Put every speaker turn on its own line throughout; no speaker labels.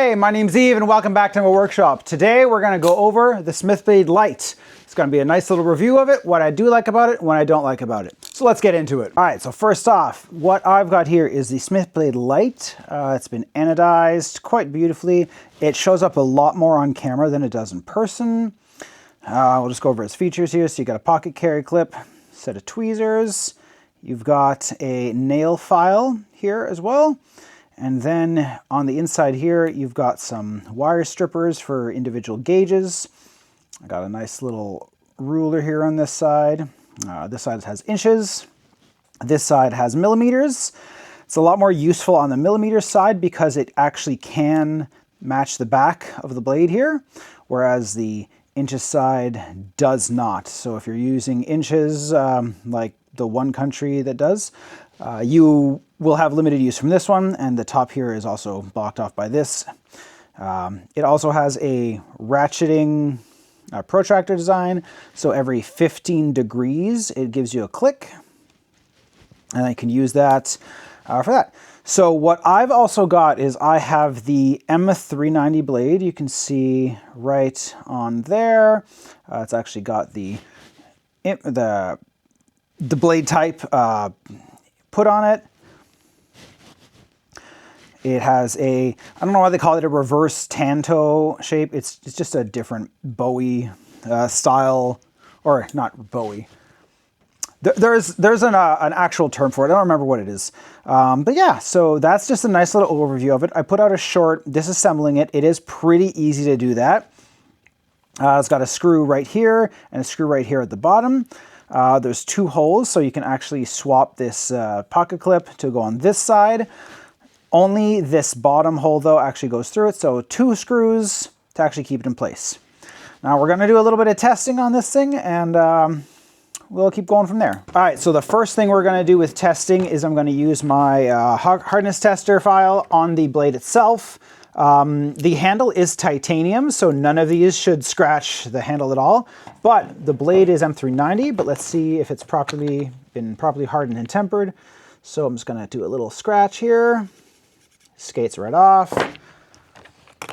Hey, my name's Eve and welcome back to my workshop. Today we're going to go over the smithblade lite. It's going to be a nice little review of it, what I do like about it, what I don't like about it. So let's get into it. All right, so first off, what I've got here is the smithblade lite. It's been anodized quite beautifully. It shows up a lot more on camera than it does in person. We'll just go over its features here. So you got a pocket carry clip, set of tweezers. You've got a nail file here as well. And then on the inside here, you've got some wire strippers for individual gauges. I got a nice little ruler here on this side. This side has inches. This side has millimeters. It's a lot more useful on the millimeter side because it actually can match the back of the blade here, whereas the inches side does not. So if you're using inches, like the one country that does, you will have limited use from this one, and the top here is also blocked off by this. It also has a ratcheting protractor design, so every 15 degrees it gives you a click, and I can use that for that. So what I've also got is I have the M390 blade. You can see right on there. It's actually got the blade type put on it. It has a, I don't know why they call it a reverse tanto shape. It's just a different Bowie style, or not Bowie. There's an actual term for it. I don't remember what it is. But yeah, so that's just a nice little overview of it. I put out a short disassembling it. It is pretty easy to do that. It's got a screw right here and a screw right here at the bottom. There's two holes, so you can actually swap this pocket clip to go on this side. Only this bottom hole, though, actually goes through it, so two screws to actually keep it in place. Now we're going to do a little bit of testing on this thing, and we'll keep going from there. All right, so the first thing we're going to do with testing is I'm going to use my hardness tester file on the blade itself. The handle is titanium, so none of these should scratch the handle at all. But the blade is M390, but let's see if it's been properly hardened and tempered. So I'm just going to do a little scratch here. Skates right off.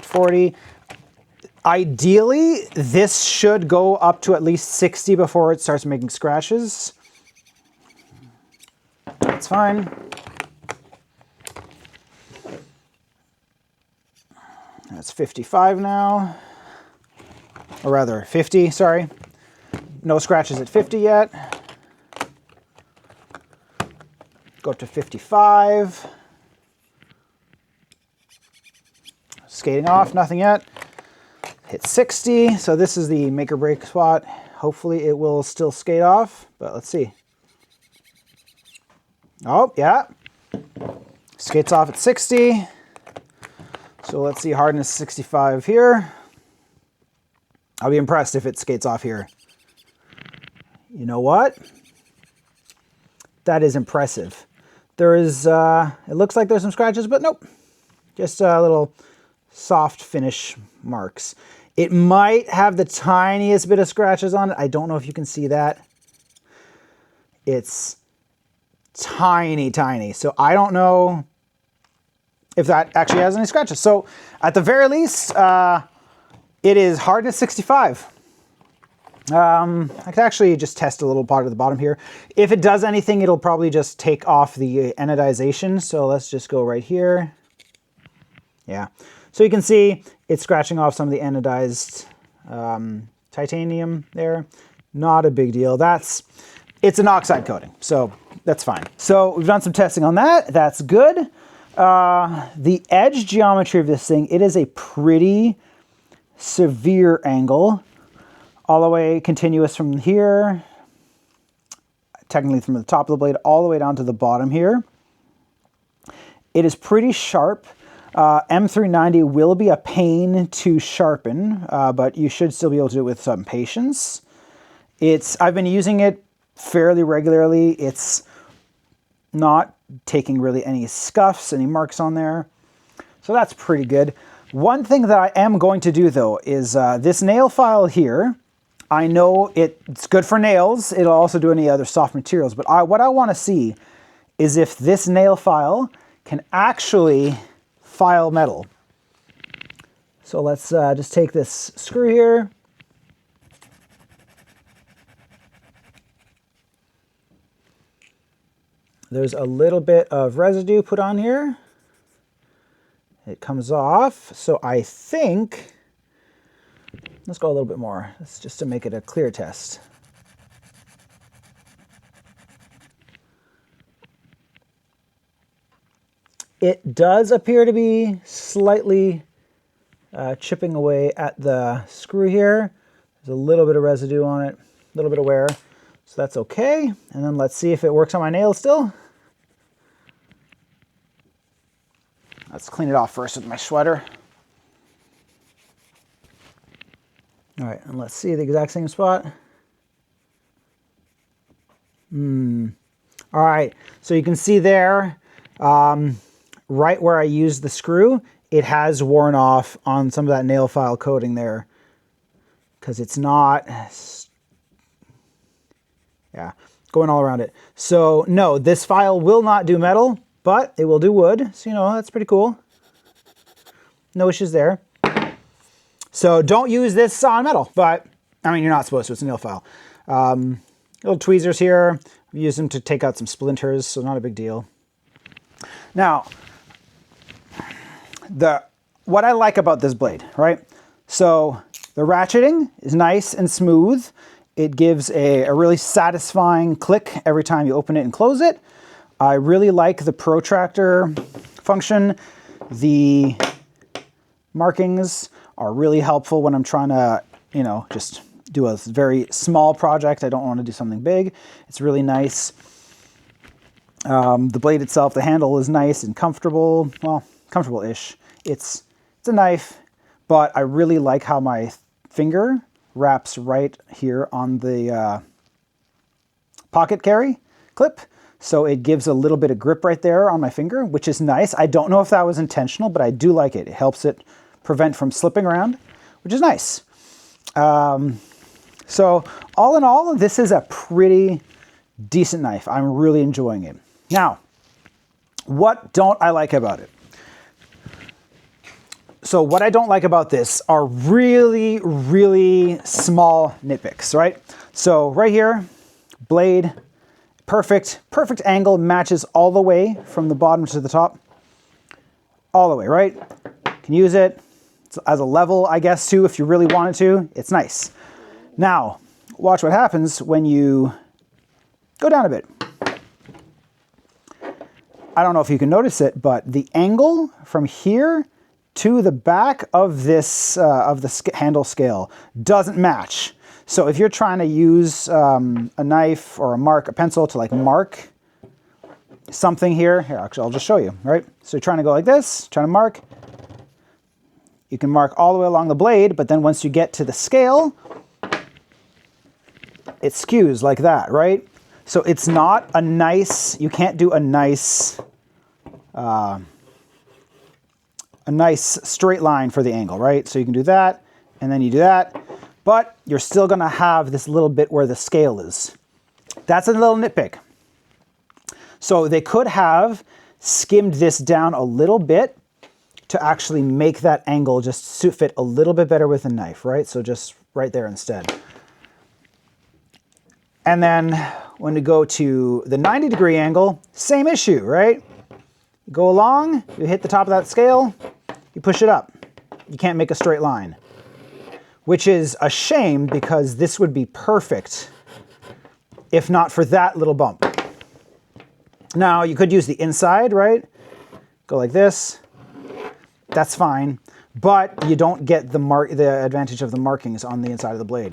40. Ideally, this should go up to at least 60 before it starts making scratches. That's fine. That's 55 now, or rather 50, sorry. No scratches at 50 yet. Go up to 55. Skating off, nothing yet. Hit 60, so this is the make or break spot. Hopefully it will still skate off, but let's see. Oh, yeah. Skates off at 60. So let's see, hardness 65 here. I'll be impressed if it skates off here. You know what? That is impressive. There is, it looks like there's some scratches, but nope. Just a little soft finish marks. It might have the tiniest bit of scratches on it. I don't know if you can see that. It's tiny, tiny. So I don't know if that actually has any scratches. So at the very least, it is hardness 65. I could actually just test a little part of the bottom here. If it does anything, it'll probably just take off the anodization. So let's just go right here. Yeah. So you can see it's scratching off some of the anodized titanium there. Not a big deal. It's an oxide coating, so that's fine. So we've done some testing on that. That's good. The edge geometry of this thing, it is a pretty severe angle, all the way continuous from here, technically from the top of the blade all the way down to the bottom here. It is pretty sharp. M390 will be a pain to sharpen, but you should still be able to do it with some patience. I've been using it fairly regularly. It's not taking really any scuffs, any marks on there. So that's pretty good. One thing that I am going to do though is this nail file here. I know it's good for nails. It'll also do any other soft materials, but what I want to see is if this nail file can actually file metal. So let's just take this screw here. There's a little bit of residue put on here. It comes off. So I think, let's go a little bit more. That's just to make it a clear test. It does appear to be slightly chipping away at the screw here. There's a little bit of residue on it, a little bit of wear. So that's okay. And then let's see if it works on my nail still. Let's clean it off first with my sweater. All right, and let's see the exact same spot. All right, so you can see there, right where I used the screw, it has worn off on some of that nail file coating there, because it's not, yeah, going all around it. So no, this file will not do metal, but it will do wood. So, you know, that's pretty cool. No issues there. So don't use this on metal, but I mean, you're not supposed to, it's a nail file. Little tweezers here. I've used them to take out some splinters, so not a big deal. Now, what I like about this blade, right? So the ratcheting is nice and smooth. It gives a really satisfying click every time you open it and close it. I really like the protractor function. The markings are really helpful when I'm trying to, you know, just do a very small project. I don't want to do something big. It's really nice. The blade itself, the handle is nice and comfortable. Well, comfortable-ish. It's a knife, but I really like how my finger wraps right here on the pocket carry clip. So it gives a little bit of grip right there on my finger, which is nice. I don't know if that was intentional, but I do like it. It helps it prevent from slipping around, which is nice. So all in all, this is a pretty decent knife. I'm really enjoying it. Now, what don't I like about it? So what I don't like about this are really, really small nitpicks, right? So right here, blade, perfect angle, matches all the way from the bottom to the top. All the way, right? Can use it as a level, I guess, too, if you really wanted to. It's nice. Now, watch what happens when you go down a bit. I don't know if you can notice it, but the angle from here to the back of this of the handle scale doesn't match. So if you're trying to use a knife or a pencil to like mark something here, actually I'll just show you, right? So you're trying to go like this, trying to mark. You can mark all the way along the blade, but then once you get to the scale, it skews like that, right? So it's not a nice, you can't do a nice straight line for the angle, right? So you can do that, and then you do that, but you're still gonna have this little bit where the scale is. That's a little nitpick. So they could have skimmed this down a little bit to actually make that angle just fit a little bit better with a knife, right? So just right there instead. And then when we go to the 90-degree angle, same issue, right? You go along, you hit the top of that scale, you push it up. You can't make a straight line, which is a shame because this would be perfect if not for that little bump. Now, you could use the inside, right? Go like this. That's fine, but you don't get the advantage of the markings on the inside of the blade.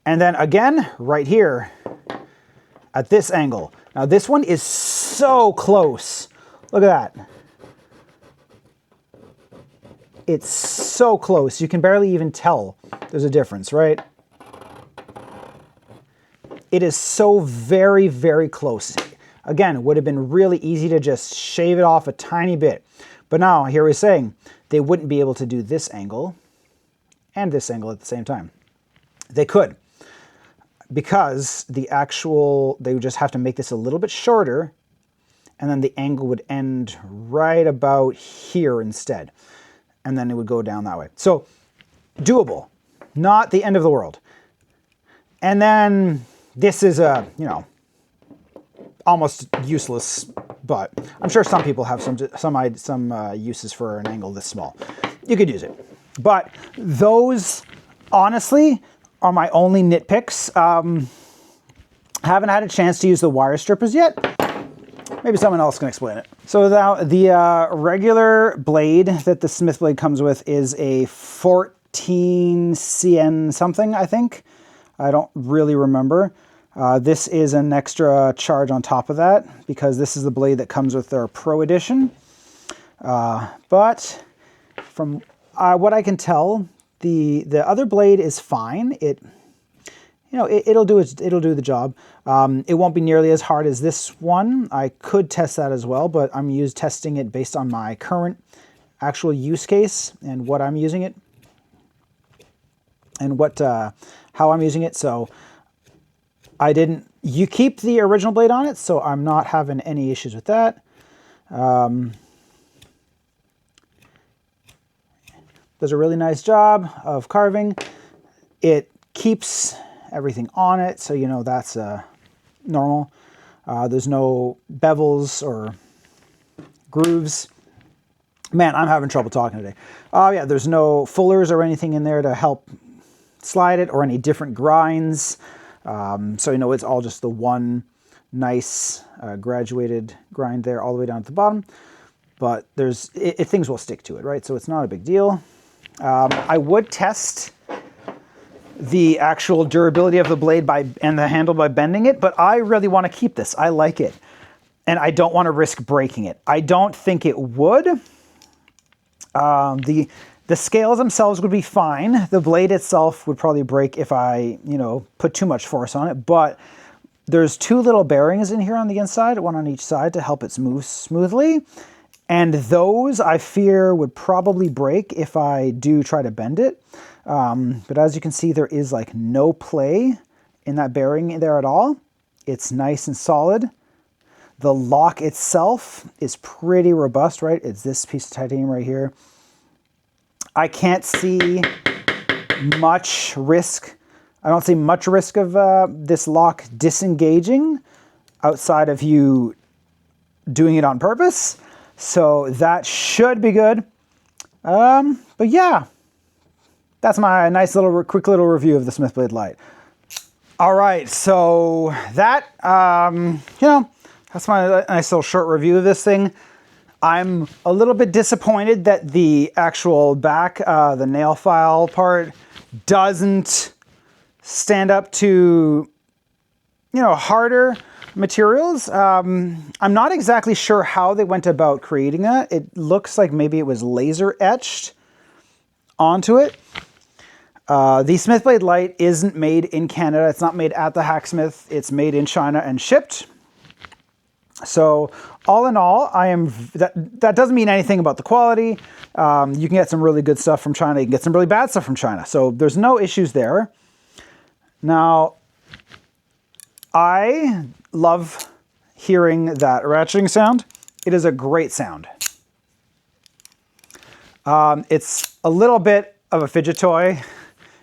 And then again, right here, at this angle. Now this one is so close. Look at that. It's so close. You can barely even tell there's a difference, right? It is so very, very close. Again, it would have been really easy to just shave it off a tiny bit. But now, here we're saying, they wouldn't be able to do this angle and this angle at the same time. They could, because they would just have to make this a little bit shorter and then the angle would end right about here instead. And then it would go down that way. So doable, not the end of the world. And then this is a, you know, almost useless, but I'm sure some people have some uses for an angle this small. You could use it. But those, honestly, are my only nitpicks. Haven't had a chance to use the wire strippers yet. Maybe someone else can explain it. So now the regular blade that the Smith blade comes with is a 14 CN something, I think. I don't really remember. This is an extra charge on top of that because this is the blade that comes with their Pro Edition. But from what I can tell, the other blade is fine. It'll do the job. It won't be nearly as hard as this one. I could test that as well, but I'm testing it based on my current actual use case and what I'm using it and how I'm using it. So you keep the original blade on it, so I'm not having any issues with that. Does a really nice job of carving. It keeps everything on it, so you know that's normal. There's no bevels or grooves. Man, I'm having trouble talking today. Yeah, there's no fullers or anything in there to help slide it or any different grinds. So you know it's all just the one nice graduated grind there all the way down to the bottom. But things will stick to it, right? So it's not a big deal. I would test the actual durability of the blade and the handle by bending it, but I really want to keep this. I like it, and I don't want to risk breaking it. I don't think it would. The scales themselves would be fine. The blade itself would probably break if I, put too much force on it, but there's two little bearings in here on the inside, one on each side to help it move smoothly. And those, I fear, would probably break if I do try to bend it. But as you can see, there is like no play in that bearing there at all. It's nice and solid. The lock itself is pretty robust, right? It's this piece of titanium right here. I can't see much risk. I don't see much risk of this lock disengaging outside of you doing it on purpose. So that should be good. But yeah, that's my nice quick little review of the smithblade Lite. All right, so that, that's my nice little short review of this thing. I'm a little bit disappointed that the actual back, the nail file part, doesn't stand up to, harder materials. I'm not exactly sure how they went about creating that. It looks like maybe it was laser etched onto it. The smithblade Lite isn't made in Canada. It's not made at the hacksmith. It's made in China and shipped. So all in all, that doesn't mean anything about the quality. You can get some really good stuff from China. You can get some really bad stuff from China. So there's no issues there. Now, I love hearing that ratcheting sound. It is a great sound. It's a little bit of a fidget toy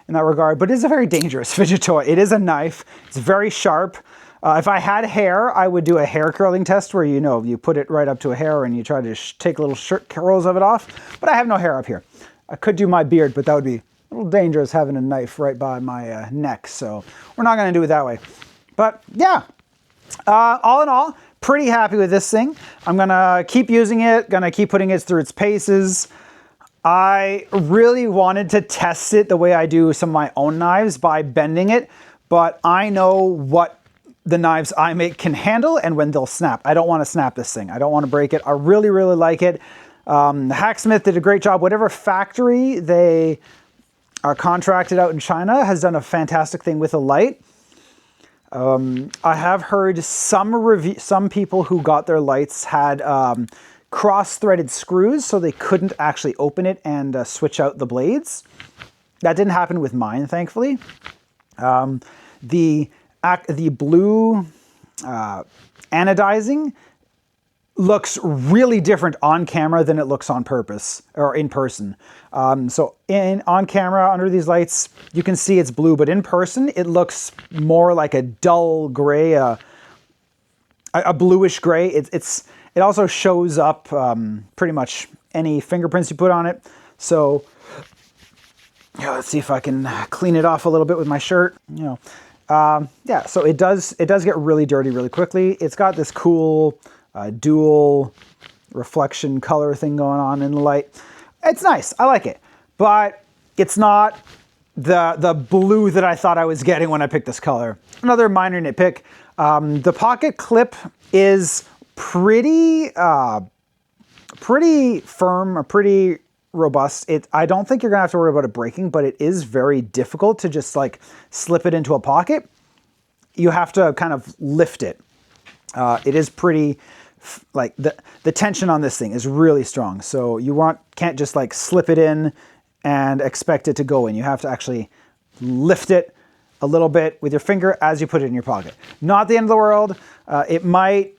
in that regard, but it is a very dangerous fidget toy. It is a knife. It's very sharp. If I had hair, I would do a hair curling test where, you put it right up to a hair and you try to take little curls of it off. But I have no hair up here. I could do my beard, but that would be a little dangerous having a knife right by my neck. So we're not going to do it that way. But yeah, all in all, pretty happy with this thing. I'm going to keep using it, going to keep putting it through its paces. I really wanted to test it the way I do some of my own knives by bending it, but I know what the knives I make can handle and when they'll snap. I don't want to snap this thing. I don't want to break it. I really, really like it. The hacksmith did a great job. Whatever factory they are contracted out in China has done a fantastic thing with a Lite. I have heard some people who got their Lites had cross-threaded screws, so they couldn't actually open it and switch out the blades. That didn't happen with mine, thankfully. The blue anodizing looks really different on camera than it looks on purpose or in person. So on camera under these lights, you can see it's blue, but in person it looks more like a dull gray, a bluish gray. It also shows up pretty much any fingerprints you put on it. So yeah, let's see if I can clean it off a little bit with my shirt. Yeah, so it does get really dirty really quickly. It's got this cool dual reflection color thing going on in the light. It's nice, I like it, but it's not the blue that I thought I was getting when I picked this color. Another minor nitpick, the pocket clip is pretty firm, or pretty robust. I don't think you're gonna have to worry about it breaking, but it is very difficult to just like slip it into a pocket. You have to kind of lift it. It is pretty, like the tension on this thing is really strong. So you can't just like slip it in and expect it to go in. You have to actually lift it a little bit with your finger as you put it in your pocket. Not the end of the world. It might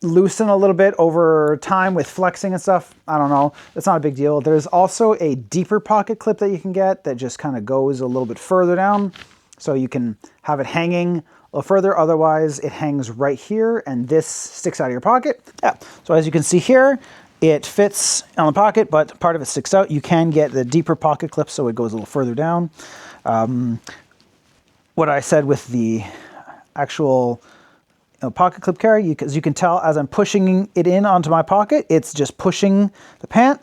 loosen a little bit over time with flexing and stuff. I don't know. It's not a big deal. There's also a deeper pocket clip that you can get that just kind of goes a little bit further down. So you can have it hanging a little further. Otherwise, it hangs right here and this sticks out of your pocket. Yeah. So as you can see here, it fits on the pocket, but part of it sticks out. You can get the deeper pocket clip so it goes a little further down. What I said with the actual pocket clip carry, because you can tell as I'm pushing it in onto my pocket, it's just pushing the pant,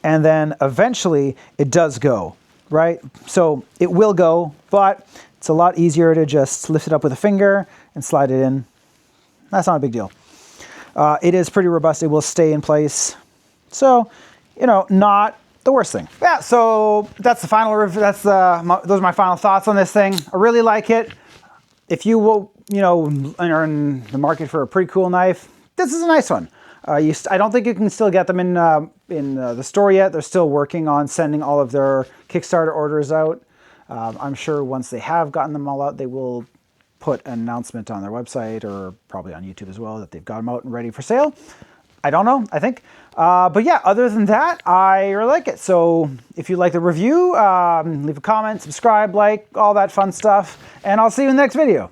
and then eventually it does go, right? So it will go, but it's a lot easier to just lift it up with a finger and slide it in. That's not a big deal. It is pretty robust. It will stay in place. So, not the worst thing. Yeah, so that's the final review. Those are my final thoughts on this thing. I really like it. If you will, are in the market for a pretty cool knife, this is a nice one. I don't think you can still get them in the store yet. They're still working on sending all of their Kickstarter orders out. I'm sure once they have gotten them all out, they will put an announcement on their website or probably on YouTube as well that they've got them out and ready for sale. I don't know, I think. But yeah, other than that, I really like it. So if you like the review, leave a comment, subscribe, like, all that fun stuff, and I'll see you in the next video.